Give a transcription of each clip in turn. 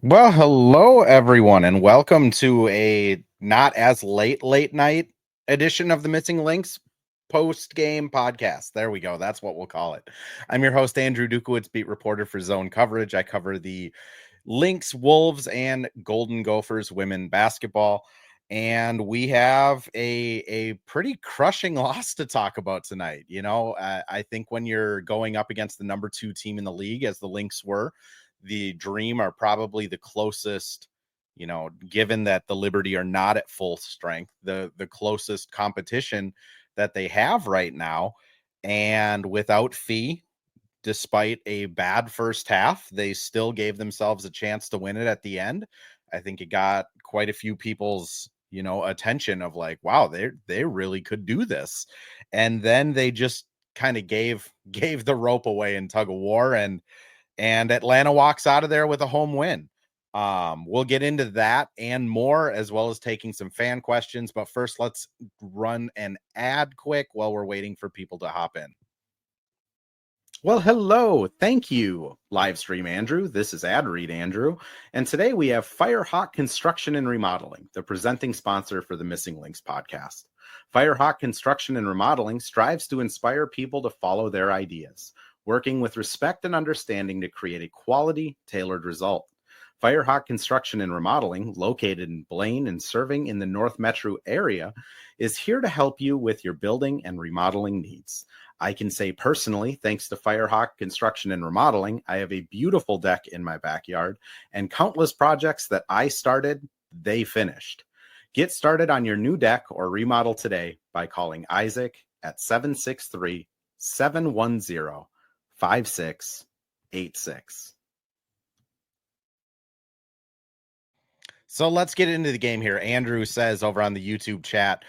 Well, hello everyone, and welcome to a not as late night edition of the Missing Lynx post game podcast. There we go. That's what we'll call it. I'm your host, Andrew Dukowitz, beat reporter for ZoneCoverage. I cover the Lynx, Wolves, and Golden Gophers women basketball. And we have a pretty crushing loss to talk about tonight. I think when you're going up against the number 2 team in the league, as the Lynx were, the Dream are probably the closest, given that the Liberty are not at full strength, the closest competition that they have right now. And without Fee, despite a bad first half, they still gave themselves a chance to win it at the end. I think it got quite a few people's, attention of like, wow, they really could do this. And then they just kind of gave the rope away in tug of war, and Atlanta walks out of there with a home win. We'll get into that and more, as well as taking some fan questions. But first, let's run an ad quick while we're waiting for people to hop in. Well, hello. Thank you, Livestream Andrew. This is Ad Read Andrew. And today we have Firehawk Construction and Remodeling, the presenting sponsor for the Missing Lynx podcast. Firehawk Construction and Remodeling strives to inspire people to follow their ideas, working with respect and understanding to create a quality, tailored result. Firehawk Construction and Remodeling, located in Blaine and serving in the North Metro area, is here to help you with your building and remodeling needs. I can say personally, thanks to Firehawk Construction and Remodeling, I have a beautiful deck in my backyard, and countless projects that I started, they finished. Get started on your new deck or remodel today by calling Isaac at 763-710-5686. So let's get into the game here. Andrew says over on the YouTube chat,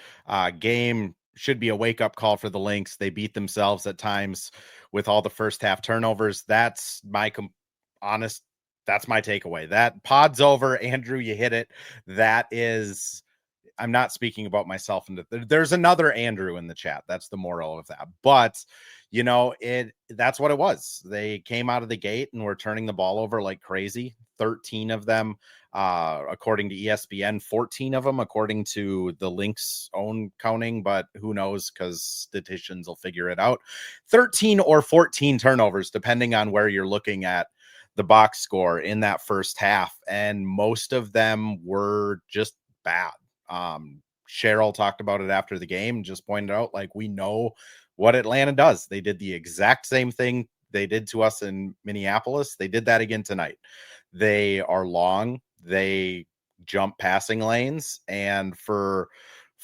game should be a wake-up call for the Lynx. They beat themselves at times with all the first half turnovers. That's my takeaway. That pod's over. Andrew, you hit it. I'm not speaking about myself. There's another Andrew in the chat. That's the moral of that. But, that's what it was. They came out of the gate and were turning the ball over like crazy. 13 of them, according to ESPN, 14 of them, according to the Lynx own counting, but who knows, because statisticians will figure it out. 13 or 14 turnovers, depending on where you're looking at the box score in that first half. And most of them were just bad. Cheryl talked about it after the game, just pointed out, like, we know what Atlanta does. They did the exact same thing they did to us in Minneapolis. They did that again tonight. They are long. They jump passing lanes. And for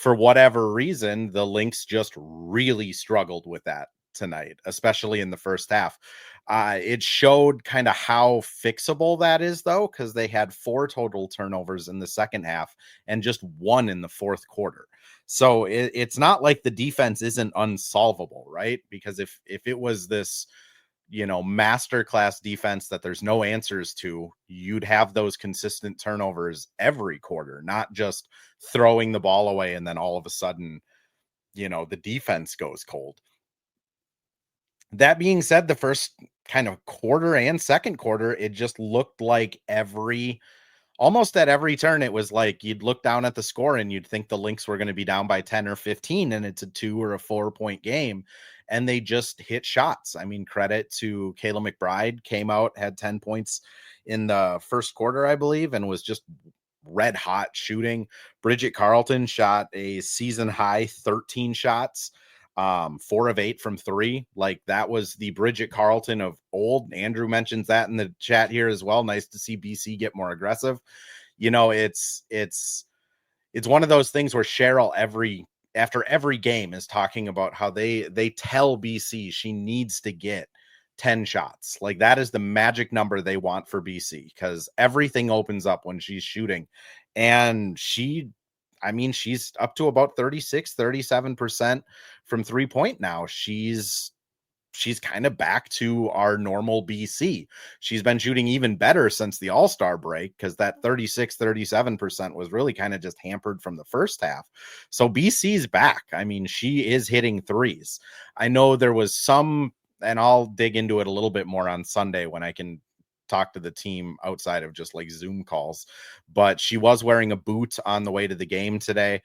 whatever reason, the Lynx just really struggled with that tonight, especially in the first half. It showed kind of how fixable that is, though, because they had 4 total turnovers in the second half and just 1 in the fourth quarter. So it's not like the defense isn't unsolvable, right? Because if it was this, masterclass defense that there's no answers to, you'd have those consistent turnovers every quarter, not just throwing the ball away and then all of a sudden, the defense goes cold. That being said, the first kind of quarter and second quarter, it just looked like almost at every turn, it was like you'd look down at the score and you'd think the Lynx were going to be down by 10 or 15, and it's a 2 or a 4-point game, and they just hit shots. I mean, credit to Kayla McBride, came out, had 10 points in the first quarter, I believe, and was just red hot shooting. Bridget Carlton shot a season high 13 shots. 4 of 8 from 3. Like, that was the Bridget Carlton of old. Andrew mentions that in the chat here as well. Nice to see BC get more aggressive. It's one of those things where Cheryl after every game is talking about how they tell BC she needs to get 10 shots. Like, that is the magic number they want for BC, because everything opens up when she's shooting. And she's up to about 37% from 3-point now. She's kind of back to our normal BC. She's been shooting even better since the All-Star break, because that 37% was really kind of just hampered from the first half. So BC's back. I mean, she is hitting threes. I know there was some, and I'll dig into it a little bit more on Sunday when I can talk to the team outside of just like Zoom calls, but she was wearing a boot on the way to the game today.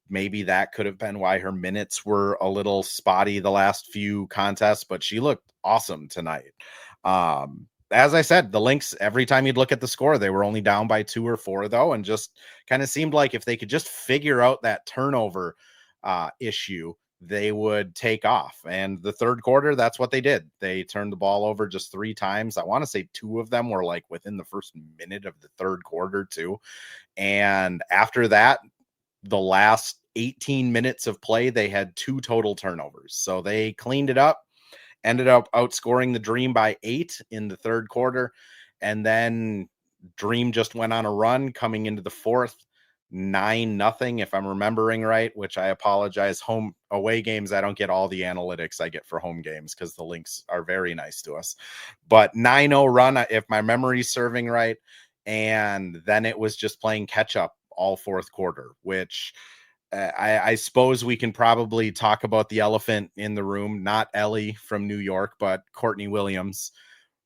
Maybe that could have been why her minutes were a little spotty the last few contests, but she looked awesome tonight. As I said, the Lynx, every time you'd look at the score, they were only down by 2 or 4 though, and just kind of seemed like if they could just figure out that turnover issue, they would take off. And the third quarter, that's what they did. They turned the ball over just 3 times. I want to say 2 of them were like within the first minute of the third quarter too. And after that, the last 18 minutes of play, they had 2 total turnovers. So they cleaned it up, ended up outscoring the Dream by 8 in the third quarter. And then Dream just went on a run coming into the fourth, 9-0, if I'm remembering right, which I apologize. Home away games, I don't get all the analytics I get for home games because the Lynx are very nice to us. But 9-0 run, if my memory's serving right. And then it was just playing catch up all fourth quarter, which I suppose we can probably talk about the elephant in the room, not Ellie from New York, but Courtney Williams.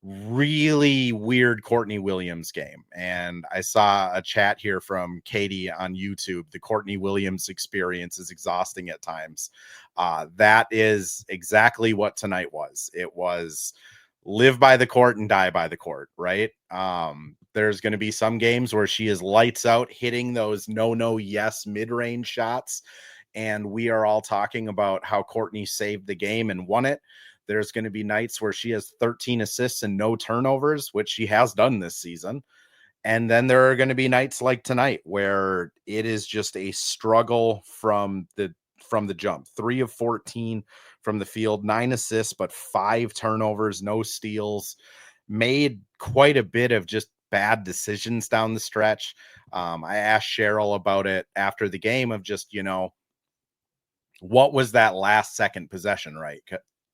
Really weird Courtney Williams game. And I saw a chat here from Katie on YouTube. The Courtney Williams experience is exhausting at times. That is exactly what tonight was. It was live by the court and die by the court, right? There's going to be some games where she is lights out hitting those no, yes mid-range shots. And we are all talking about how Courtney saved the game and won it. There's going to be nights where she has 13 assists and no turnovers, which she has done this season. And then there are going to be nights like tonight where it is just a struggle from the jump. 3 of 14 from the field, 9 assists, but 5 turnovers, no steals. Made quite a bit of just bad decisions down the stretch. I asked Cheryl about it after the game of just, what was that last second possession, right?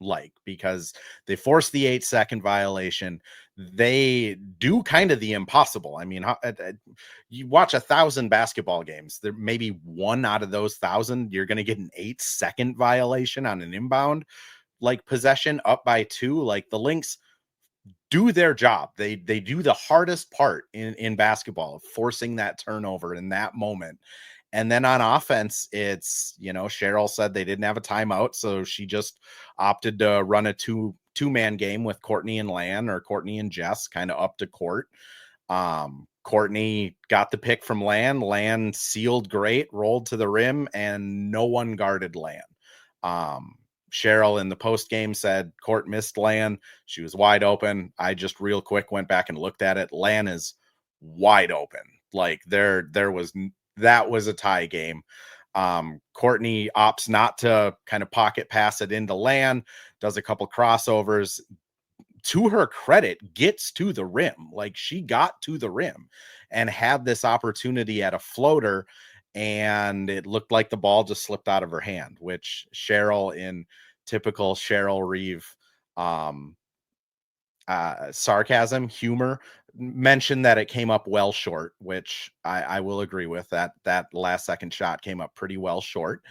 Like, because they forced the 8-second violation. They do kind of the impossible. I mean, you watch 1,000 basketball games, there maybe 1 out of those 1,000, you're going to get an 8-second violation on an inbound, like possession up by 2. Like the Lynx do their job. They do the hardest part in basketball, forcing that turnover in that moment. And then on offense, it's, Cheryl said they didn't have a timeout, so she just opted to run a two-man game with Courtney and Lan, or Courtney and Jess, kind of up to court. Courtney got the pick from Lan. Lan sealed great, rolled to the rim, and no one guarded Lan. Cheryl in the post game said Court missed Lan. She was wide open. I just real quick went back and looked at it. Lan is wide open. Like that was a tie game. Courtney opts not to kind of pocket pass it into Lan, does a couple crossovers. To her credit, gets to the rim. Like, she got to the rim and had this opportunity at a floater, and it looked like the ball just slipped out of her hand, which Cheryl, in typical Cheryl Reeve sarcasm, humor, mentioned that it came up well short, which I will agree with. That last second shot came up pretty well short.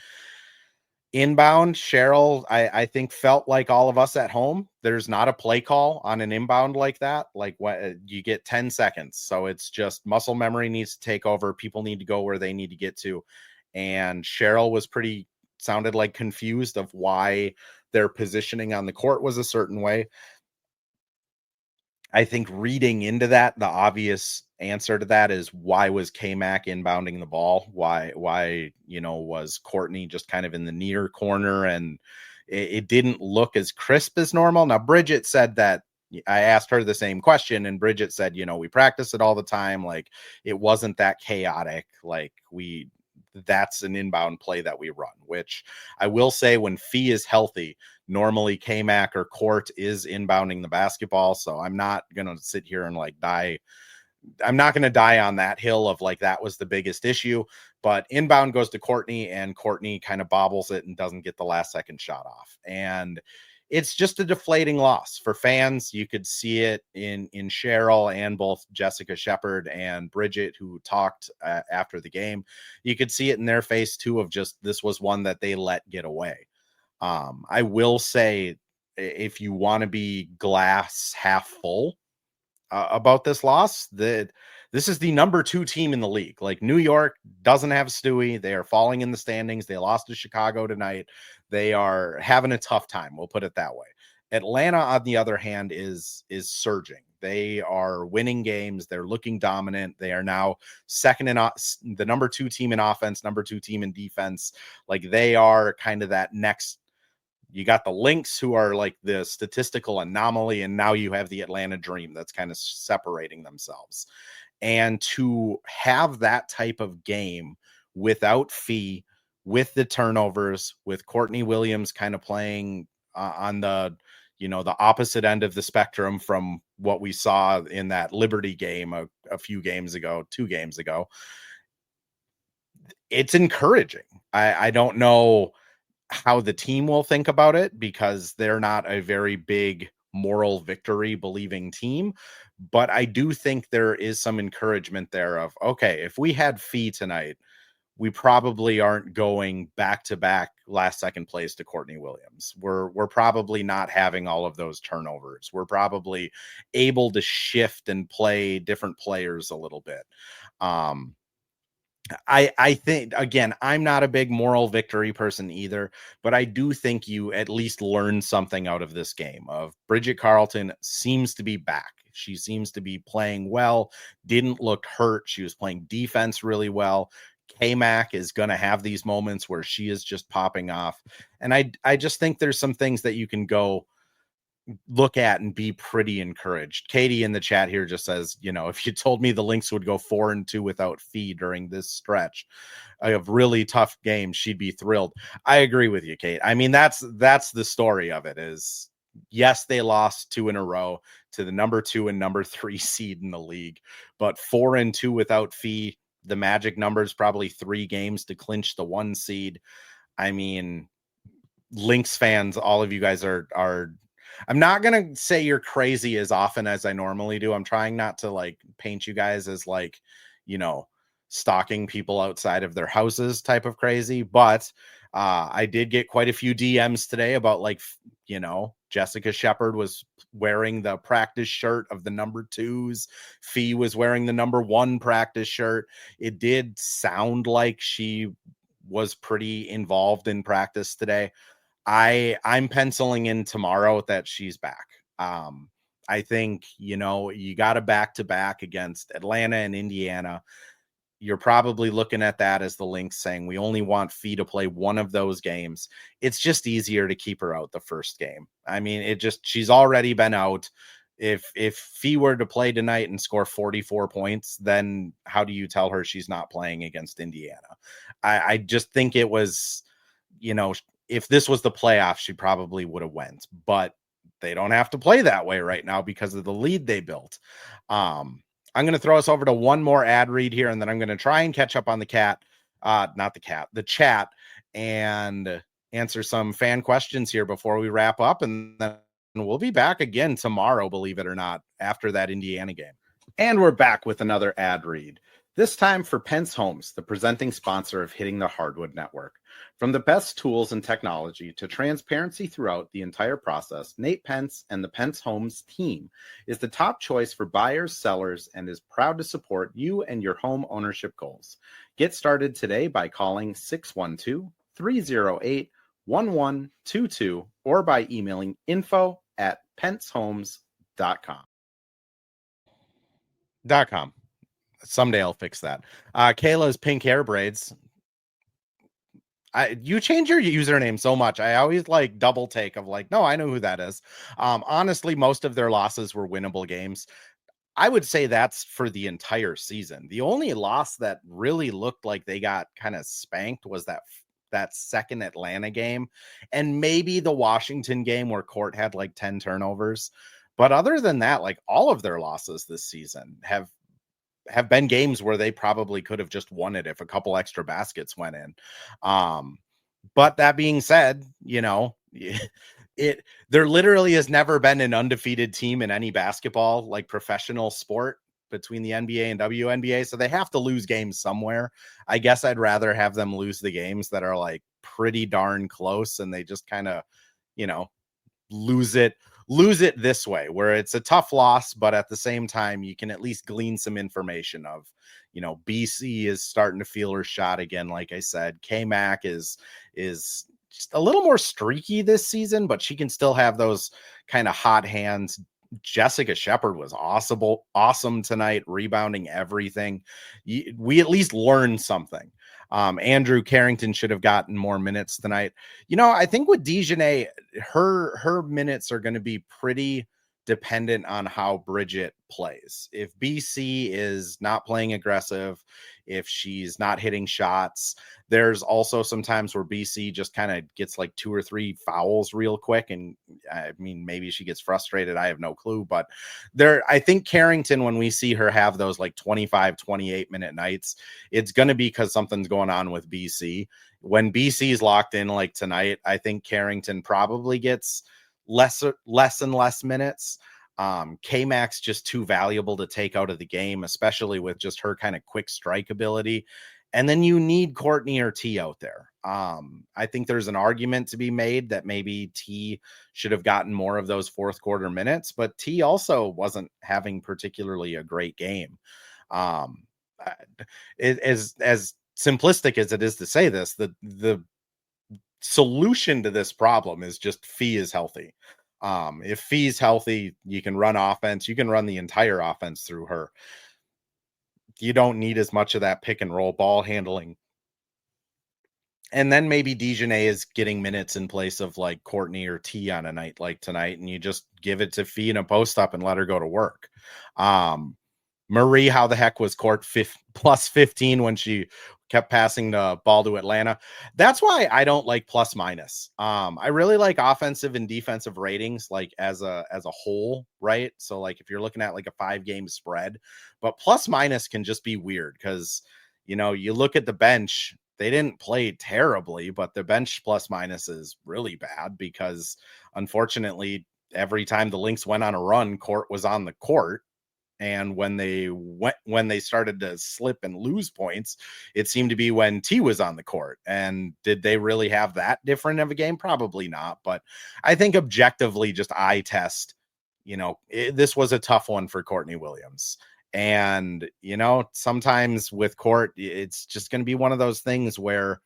Inbound, Cheryl, I think, felt like all of us at home. There's not a play call on an inbound like that. Like, what, you get 10 seconds. So it's just muscle memory needs to take over. People need to go where they need to get to. And Cheryl was sounded like confused of why their positioning on the court was a certain way. I think reading into that, the obvious answer to that is, why was K-Mac inbounding the ball? Why, was Courtney just kind of in the near corner, and it didn't look as crisp as normal? Now, Bridget said that, I asked her the same question, and Bridget said, we practice it all the time. Like, it wasn't that chaotic. Like, that's an inbound play that we run, which I will say, when Fee is healthy, normally K-Mac or Court is inbounding the basketball. So I'm not going to sit here and die. I'm not going to die on that hill of that was the biggest issue, but inbound goes to Courtney, and Courtney kind of bobbles it and doesn't get the last second shot off. And it's just a deflating loss for fans. You could see it in Cheryl and both Jessica Shepard and Bridget, who talked after the game. You could see it in their face too, of just, this was one that they let get away. I will say, if you want to be glass half full, about this loss. That this is the number 2 team in the league. Like, New York doesn't have Stewie. They are falling in the standings. They lost to Chicago tonight. They are having a tough time. We'll put it that way. Atlanta, on the other hand, is surging. They are winning games. They're looking dominant. They are now second in the number 2 team in offense, number 2 team in defense. Like, they are kind of that next. You got the Lynx, who are like the statistical anomaly, and now you have the Atlanta Dream that's kind of separating themselves. And to have that type of game without Fee, with the turnovers, with Courtney Williams kind of playing on the, the opposite end of the spectrum from what we saw in that Liberty game a few games ago, 2 games ago, it's encouraging. I don't know how the team will think about it, because they're not a very big moral victory believing team. But I do think there is some encouragement there of, okay, if we had Fee tonight, we probably aren't going back-to-back last second place to Courtney Williams. We're probably not having all of those turnovers. We're probably able to shift and play different players a little bit. I think, again, I'm not a big moral victory person either, but I do think you at least learn something out of this game. Of Bridget Carlton seems to be back. She seems to be playing well, didn't look hurt. She was playing defense really well. K-Mac is going to have these moments where she is just popping off. And I just think there's some things that you can go look at and be pretty encouraged. Katie in the chat here just says, if you told me the Lynx would go 4-2 without Fee during this stretch of really tough games, she'd be thrilled. I agree with you, Kate. I mean, that's the story of it is, yes, they lost 2 in a row to the number 2 and number 3 seed in the league, but 4-2 without Fee, the magic number is probably 3 games to clinch the 1 seed. I mean, Lynx fans, all of you guys are I'm not going to say you're crazy as often as I normally do. I'm trying not to like paint you guys as like, stalking people outside of their houses type of crazy. But I did get quite a few DMs today about like, Jessica Shepard was wearing the practice shirt of the number 2s. Fee was wearing the number 1 practice shirt. It did sound like she was pretty involved in practice today. I'm penciling in tomorrow that she's back. I think, you got a back-to-back against Atlanta and Indiana. You're probably looking at that as the Lynx saying, we only want Fee to play one of those games. It's just easier to keep her out the first game. I mean, she's already been out. If Fee were to play tonight and score 44 points, then how do you tell her she's not playing against Indiana? I just think it was, if this was the playoffs, she probably would have went, but they don't have to play that way right now because of the lead they built. I'm going to throw us over to one more ad read here, and then I'm going to try and catch up on the chat, the chat, and answer some fan questions here before we wrap up. And then we'll be back again tomorrow, believe it or not, after that Indiana game. And we're back with another ad read, this time for Pence Homes, the presenting sponsor of Hitting the Hardwood Network. From the best tools and technology to transparency throughout the entire process, Nate Pence and the Pence Homes team is the top choice for buyers, sellers, and is proud to support you and your home ownership goals. Get started today by calling 612-308-1122 or by emailing info@pencehomes.com. Someday I'll fix that. Kayla's pink hair braids. You change your username so much. I always like double take of like, no, I know who that is. Honestly, most of their losses were winnable games. I would say that's for the entire season. The only loss that really looked like they got kind of spanked was that second Atlanta game, and maybe the Washington game where Court had like 10 turnovers. But other than that, like all of their losses this season have been games where they probably could have just won it if a couple extra baskets went in. But that being said, there literally has never been an undefeated team in any basketball, like professional sport, between the NBA and WNBA. So they have to lose games somewhere. I guess I'd rather have them lose the games that are like pretty darn close and they just kind of, lose it lose it this way, where it's a tough loss, but at the same time, you can at least glean some information of, BC is starting to feel her shot again. Like I said, K-Mac is just a little more streaky this season, but she can still have those kind of hot hands. Jessica Shepard was awesome tonight, rebounding everything. We at least learned something. Andrew Carrington should have gotten more minutes tonight. I think with Dejanay, her minutes are going to be pretty dependent on how Bridget plays. If BC is not playing aggressive, if she's not hitting shots, there's also some times where BC just kind of gets like 2 or 3 fouls real quick. And I mean, maybe she gets frustrated. I have no clue, but I think Carrington, when we see her have those like 25, 28 minute nights, it's going to be because something's going on with BC. When BC is locked in like tonight, I think Carrington probably gets less and less minutes. K-Mac's just too valuable to take out of the game, especially with just her kind of quick strike ability. And then you need Courtney or T out there. I think there's an argument to be made that maybe T should have gotten more of those fourth quarter minutes, but T also wasn't having particularly a great game. As simplistic as it is to say this, the solution to this problem is just Fee is healthy. If Fee's healthy, you can run offense. You can run the entire offense through her. You don't need as much of that pick and roll ball handling. And then maybe Dejanay is getting minutes in place of like Courtney or T on a night like tonight, and you just give it to Fee in a post up and let her go to work. Marie, how the heck was Court plus 15 when she kept passing the ball to Atlanta? That's why I don't like plus minus. I really like offensive and defensive ratings, like as a whole, right? So like if you're looking at like a 5-game spread, but plus minus can just be weird because, you look at the bench, they didn't play terribly, but the bench plus minus is really bad because unfortunately, every time the Lynx went on a run, Court was on the court. And when they started to slip and lose points, it seemed to be when T was on the court. And did they really have that different of a game? Probably not. But I think objectively, just eye test, this was a tough one for Courtney Williams. And, sometimes with Court, it's just going to be one of those things where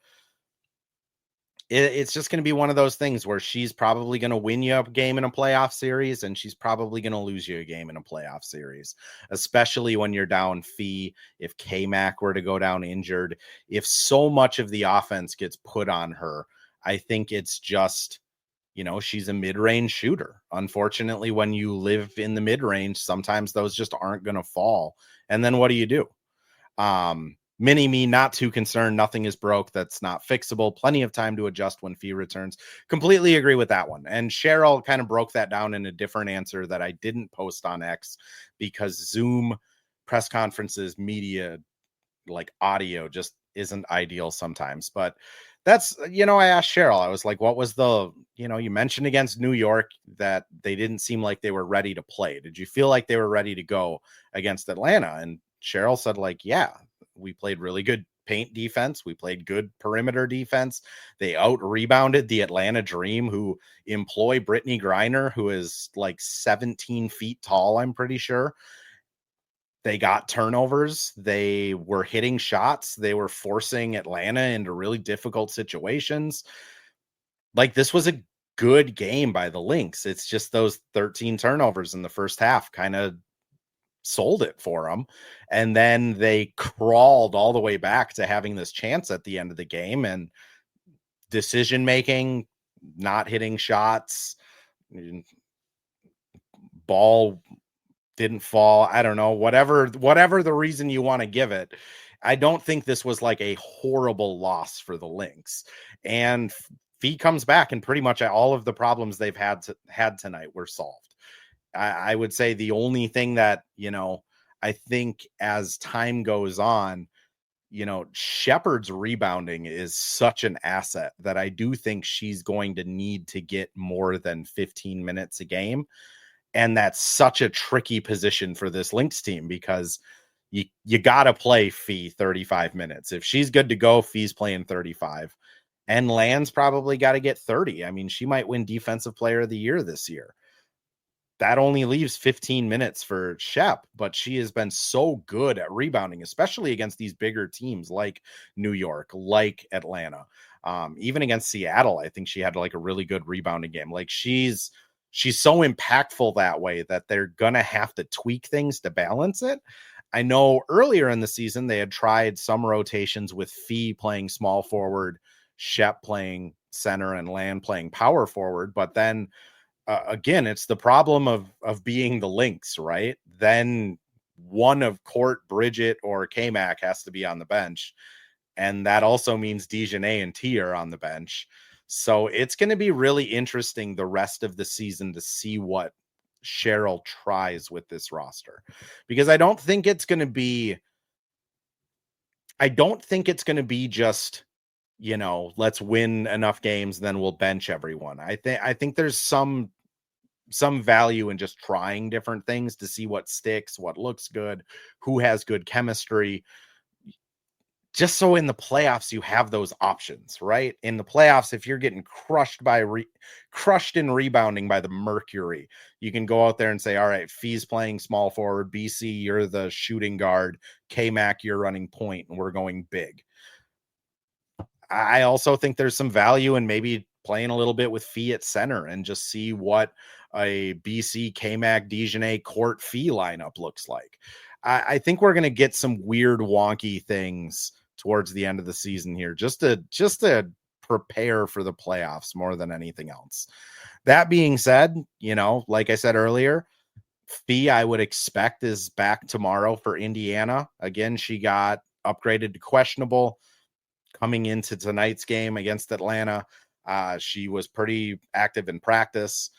she's probably going to win you a game in a playoff series, and she's probably going to lose you a game in a playoff series, especially when you're down Fee. If K-Mac were to go down injured, if so much of the offense gets put on her, I think it's just, she's a mid-range shooter. Unfortunately, when you live in the mid-range, sometimes those just aren't going to fall. And then what do you do? Mini-me, not too concerned. Nothing is broke. That's not fixable. Plenty of time to adjust when Fee returns. Completely agree with that one. And Cheryl kind of broke that down in a different answer that I didn't post on X because Zoom press conferences, media, like audio just isn't ideal sometimes. But that's, I asked Cheryl, I was like, what was you mentioned against New York that they didn't seem like they were ready to play. Did you feel like they were ready to go against Atlanta? And Cheryl said like, yeah, we played really good paint defense. We played good perimeter defense. They out rebounded the Atlanta Dream, who employ Brittany Griner, who is like 17 feet tall. I'm pretty sure. They got turnovers. They were hitting shots. They were forcing Atlanta into really difficult situations. Like, this was a good game by the Lynx. It's just those 13 turnovers in the first half kind of sold it for them. And then they crawled all the way back to having this chance at the end of the game, and decision making, not hitting shots, ball didn't fall. I don't know, whatever the reason you want to give it. I don't think this was like a horrible loss for the Lynx. And Fee comes back, and pretty much all of the problems they've had tonight were solved. I would say the only thing that, I think as time goes on, Shepard's rebounding is such an asset that I do think she's going to need to get more than 15 minutes a game. And that's such a tricky position for this Lynx team because you got to play Fee 35 minutes. If she's good to go, Fee's playing 35. And Land's probably got to get 30. I mean, she might win Defensive Player of the Year this year. that only leaves 15 minutes for Shep, but she has been so good at rebounding, especially against these bigger teams like New York, like Atlanta. Even against Seattle, I think she had like a really good rebounding game. Like she's so impactful that way that they're going to have to tweak things to balance it. I know earlier in the season, they had tried some rotations with Fee playing small forward, Shep playing center, and Land playing power forward. But then again, it's the problem of being the Lynx, right? Then one of Court, Bridget, or K-Mac has to be on the bench. And that also means Dejanay and T are on the bench. So it's going to be really interesting the rest of the season to see what Cheryl tries with this roster, because I don't think it's going to be just, let's win enough games, then we'll bench everyone. I think there's some value in just trying different things to see what sticks, what looks good, who has good chemistry, just so in the playoffs you have those options, right? In the playoffs, if you're getting crushed in rebounding by the Mercury, you can go out there and say, all right, Fee's playing small forward, BC, you're the shooting guard, K-Mac, you're running point, and we're going big. I also think there's some value in maybe playing a little bit with Fee at center and just see what a BC, K-Mac, Dejanay, Court, Fee lineup looks like. I think we're going to get some weird, wonky things towards the end of the season here, just to prepare for the playoffs more than anything else. That being said, like I said earlier, Fee, I would expect, is back tomorrow for Indiana. Again, she got upgraded to questionable coming into tonight's game against Atlanta. She was pretty active in practice.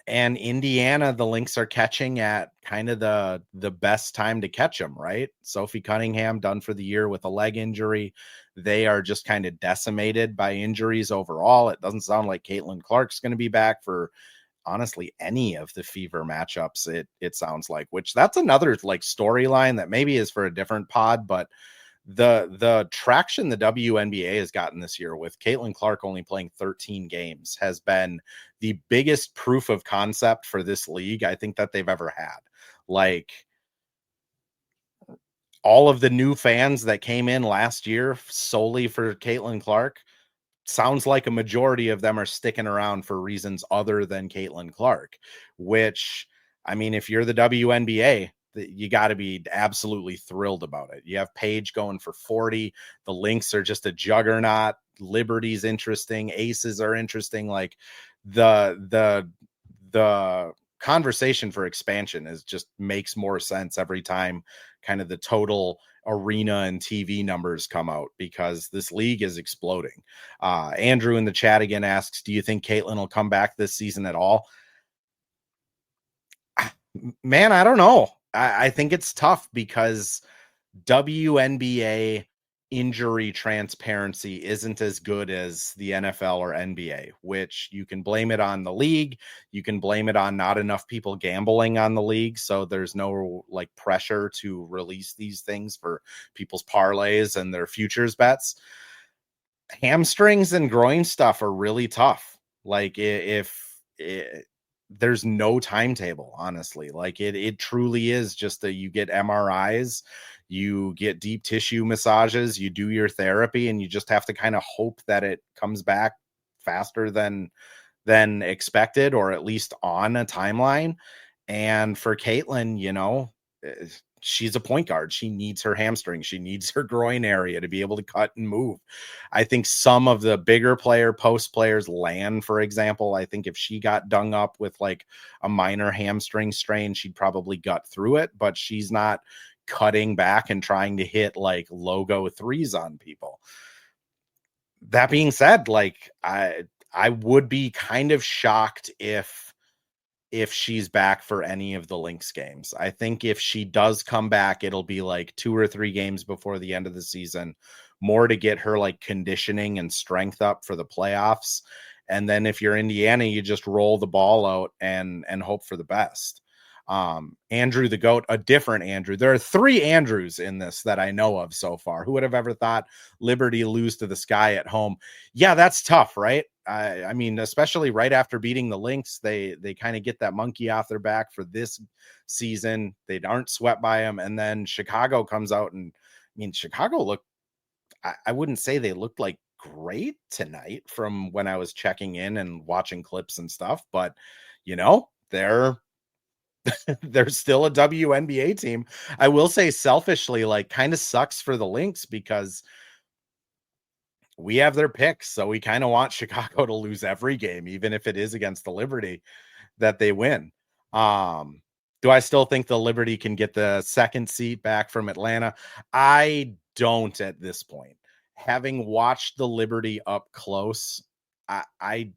And Indiana, the Lynx are catching at kind of the best time to catch them, right? Sophie Cunningham done for the year with a leg injury. They are just kind of decimated by injuries overall. It doesn't sound like Caitlin Clark's going to be back for, honestly, any of the Fever matchups. It sounds like, which that's another like storyline that maybe is for a different pod, but the traction the WNBA has gotten this year with Caitlin Clark only playing 13 games has been the biggest proof of concept for this league I think that they've ever had. Like, all of the new fans that came in last year solely for Caitlin Clark, sounds like a majority of them are sticking around for reasons other than Caitlin Clark, which, I mean, if you're the WNBA, you got to be absolutely thrilled about it. You have Paige going for 40. The Lynx are just a juggernaut. Liberty's interesting. Aces are interesting. Like the conversation for expansion just makes more sense every time kind of the total arena and TV numbers come out, because this league is exploding. Andrew in the chat again asks, do you think Caitlin will come back this season at all? Man, I don't know. I think it's tough because WNBA injury transparency isn't as good as the NFL or NBA, which you can blame it on the league. You can blame it on not enough people gambling on the league. So there's no like pressure to release these things for people's parlays and their futures bets. Hamstrings and groin stuff are really tough. Like there's no timetable, honestly. Like it truly is just you get MRIs, you get deep tissue massages, you do your therapy, and you just have to kind of hope that it comes back faster than expected, or at least on a timeline. And for Caitlin, she's a point guard. She needs her hamstring. She needs her groin area to be able to cut and move. I think some of the bigger post players, Land, for example, I think if she got dung up with like a minor hamstring strain, she'd probably gut through it, but she's not cutting back and trying to hit like logo threes on people. That being said, like I would be kind of shocked if she's back for any of the Lynx games. I think if she does come back, it'll be like 2 or 3 games before the end of the season, more to get her like conditioning and strength up for the playoffs. And then if you're Indiana, you just roll the ball out and hope for the best. Andrew the GOAT, a different Andrew. There are 3 Andrews in this that I know of so far. Who would have ever thought Liberty lose to the Sky at home? Yeah, that's tough, right? I mean, especially right after beating the Lynx, they kind of get that monkey off their back for this season. They aren't swept by them. And then Chicago comes out, and I mean, Chicago looked, I wouldn't say they looked like great tonight from when I was checking in and watching clips and stuff, but you know, they're still a WNBA team. I will say selfishly, like, kind of sucks for the Lynx because we have their picks. So we kind of want Chicago to lose every game, even if it is against the Liberty that they win. Do I still think the Liberty can get the second seat back from Atlanta? I don't at this point. Having watched the Liberty up close, I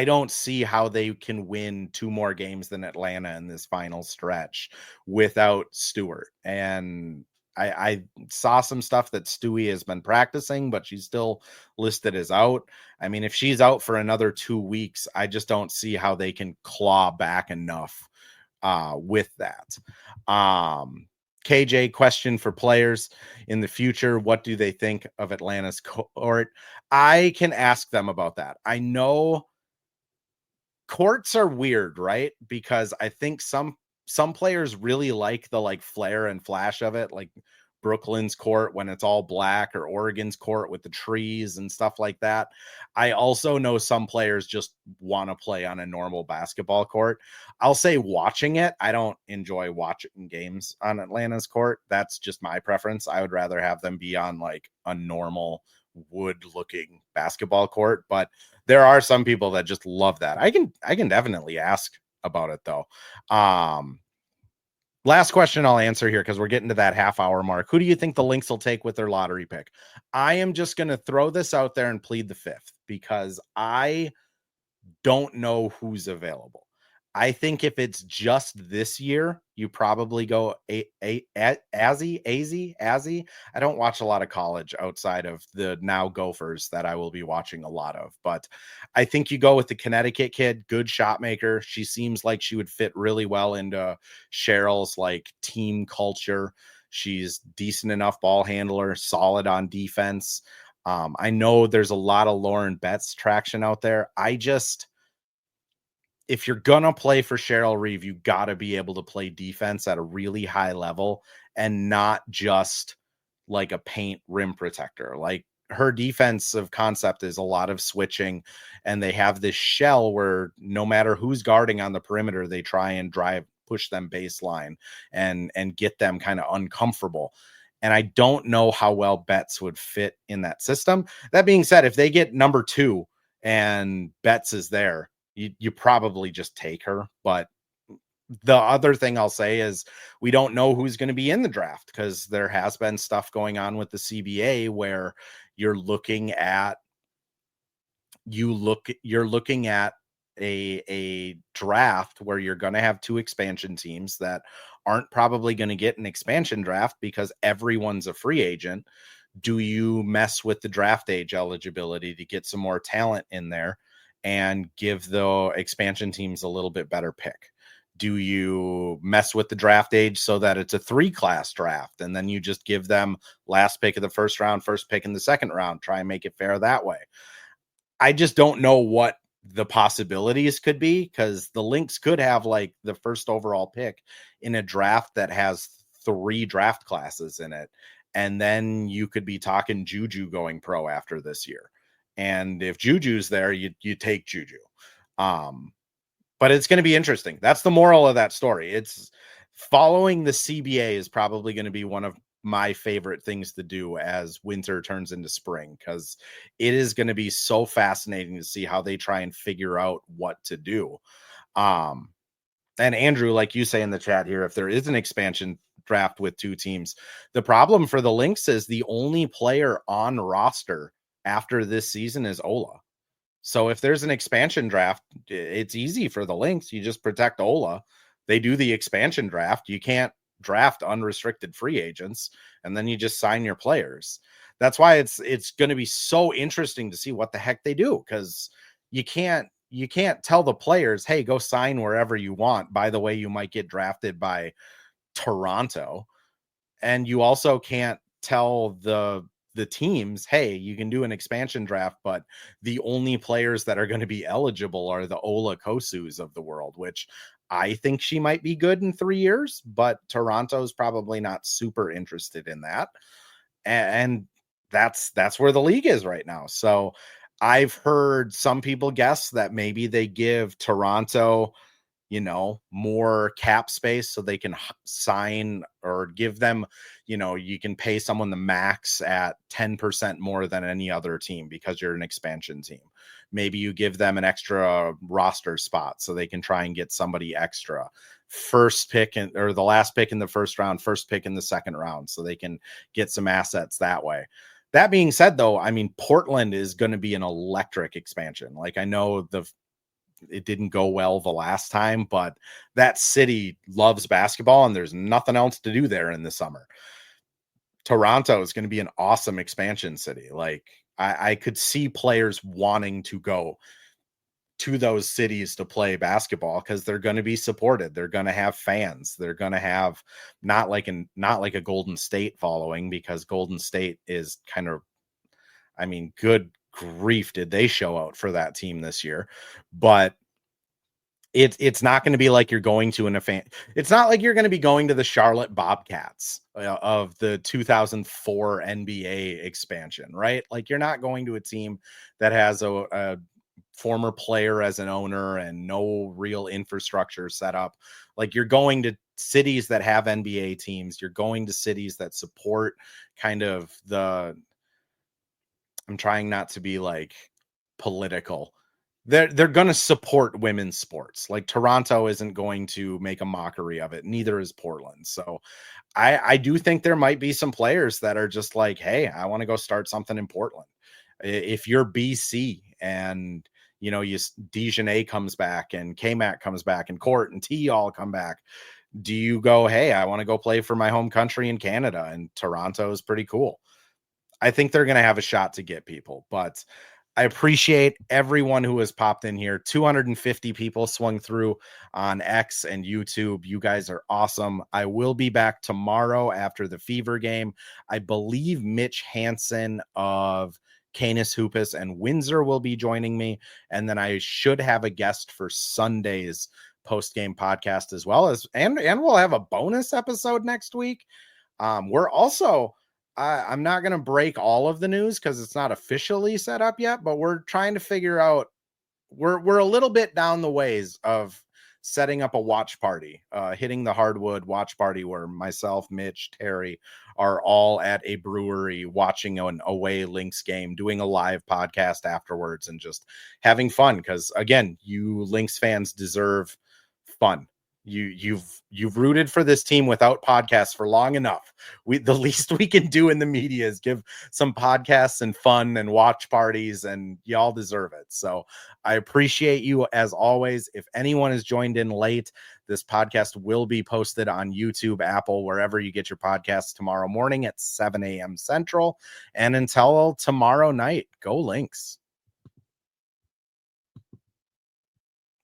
don't see how they can win 2 more games than Atlanta in this final stretch without Stewart. And I saw some stuff that Stewie has been practicing, but she's still listed as out. I mean, if she's out for another 2 weeks, I just don't see how they can claw back enough with that. KJ, question for players in the future. What do they think of Atlanta's court? I can ask them about that. I know courts are weird, right? Because I think some players really like the like flair and flash of it, like Brooklyn's court when it's all black, or Oregon's court with the trees and stuff like that. I also know some players just want to play on a normal basketball court. I'll say watching it, I don't enjoy watching games on Atlanta's court. That's just my preference. I would rather have them be on like a normal wood looking basketball court, but there are some people that just love that. I can definitely ask about it though. Last question I'll answer here, because we're getting to that half-hour mark. Who do you think the Lynx will take with their lottery pick? I am just going to throw this out there and plead the 5th, because I don't know who's available. I think if it's just this year, you probably go Azzy. I don't watch a lot of college outside of the now Gophers that I will be watching a lot of, but I think you go with the Connecticut kid, good shot maker. She seems like she would fit really well into Cheryl's like team culture. She's decent enough ball handler, solid on defense. I know there's a lot of Lauren Betts traction out there. If you're going to play for Cheryl Reeve, you got to be able to play defense at a really high level and not just like a paint rim protector. Like, her defensive concept is a lot of switching, and they have this shell where no matter who's guarding on the perimeter, they try and push them baseline and get them kind of uncomfortable. And I don't know how well Betts would fit in that system. That being said, if they get number 2 and Betts is there, you probably just take her. But the other thing I'll say is we don't know who's going to be in the draft, because there has been stuff going on with the CBA where you're looking at a draft where you're going to have 2 expansion teams that aren't probably going to get an expansion draft because everyone's a free agent. Do you mess with the draft age eligibility to get some more talent in there and give the expansion teams a little bit better pick? Do you mess with the draft age so that it's a 3-class draft, and then you just give them last pick of the first round, first pick in the second round, try and make it fair that way? I just don't know what the possibilities could be, because the Lynx could have like the first overall pick in a draft that has 3 draft classes in it. And then you could be talking Juju going pro after this year. And if Juju's there, you take Juju. But it's going to be interesting. That's the moral of that story. It's following the CBA is probably going to be one of my favorite things to do as winter turns into spring, because it is going to be so fascinating to see how they try and figure out what to do. And Andrew, like you say in the chat here, if there is an expansion draft with 2 teams, the problem for the Lynx is the only player on roster after this season is Ola. So if there's an expansion draft, it's easy for the Lynx. You just protect Ola. They do the expansion draft. You can't draft unrestricted free agents, and then you just sign your players. That's why it's going to be so interesting to see what the heck they do, because you can't you can't tell the players, hey, go sign wherever you want. By the way, you might get drafted by Toronto. And you also can't tell the teams, hey, you can do an expansion draft, but the only players that are going to be eligible are the Ola Kosus of the world, which I think she might be good in 3 years, but Toronto's probably not super interested in that. And that's where the league is right now. So I've heard some people guess that maybe they give Toronto, more cap space so they can sign or give them, you can pay someone the max at 10% more than any other team because you're an expansion team. Maybe you give them an extra roster spot so they can try and get somebody extra. First pick or the last pick in the first round, first pick in the second round, so they can get some assets that way. That being said, though, I mean, Portland is going to be an electric expansion. Like, I know it didn't go well the last time, but that city loves basketball and there's nothing else to do there in the summer. Toronto is going to be an awesome expansion city. Like, I could see players wanting to go to those cities to play basketball because they're going to be supported. They're going to have fans. They're going to have not like a Golden State following, because Golden State is kind of, I mean, good grief, did they show out for that team this year? But it's not going to be like you're going to it's not like you're going to be going to the Charlotte Bobcats of the 2004 NBA expansion, right? Like, you're not going to a team that has a former player as an owner and no real infrastructure set up. Like, you're going to cities that have NBA teams. You're going to cities that support kind of I'm trying not to be like political. They're going to support women's sports. Like, Toronto isn't going to make a mockery of it. Neither is Portland. So I do think there might be some players that are just like, hey, I want to go start something in Portland. If you're BC and, Dejanay comes back and K-Mac comes back and Court and T all come back, do you go, hey, I want to go play for my home country in Canada, and Toronto is pretty cool. I think they're going to have a shot to get people, but I appreciate everyone who has popped in here. 250 people swung through on X and YouTube. You guys are awesome. I will be back tomorrow after the Fever game. I believe Mitch Hansen of Canis Hoopus and Windsor will be joining me. And then I should have a guest for Sunday's post-game podcast as well as, and we'll have a bonus episode next week. We're also, I'm not going to break all of the news because it's not officially set up yet, but we're trying to figure out, we're a little bit down the ways of setting up a watch party, Hitting the Hardwood watch party, where myself, Mitch, Terry are all at a brewery watching an away Lynx game, doing a live podcast afterwards and just having fun. Because again, you Lynx fans deserve fun. You've rooted for this team without podcasts for long enough. The least we can do in the media is give some podcasts and fun and watch parties, and y'all deserve it. So I appreciate you as always. If anyone has joined in late, this podcast will be posted on YouTube, Apple, wherever you get your podcasts tomorrow morning at 7 a.m. Central. And until tomorrow night, go Lynx.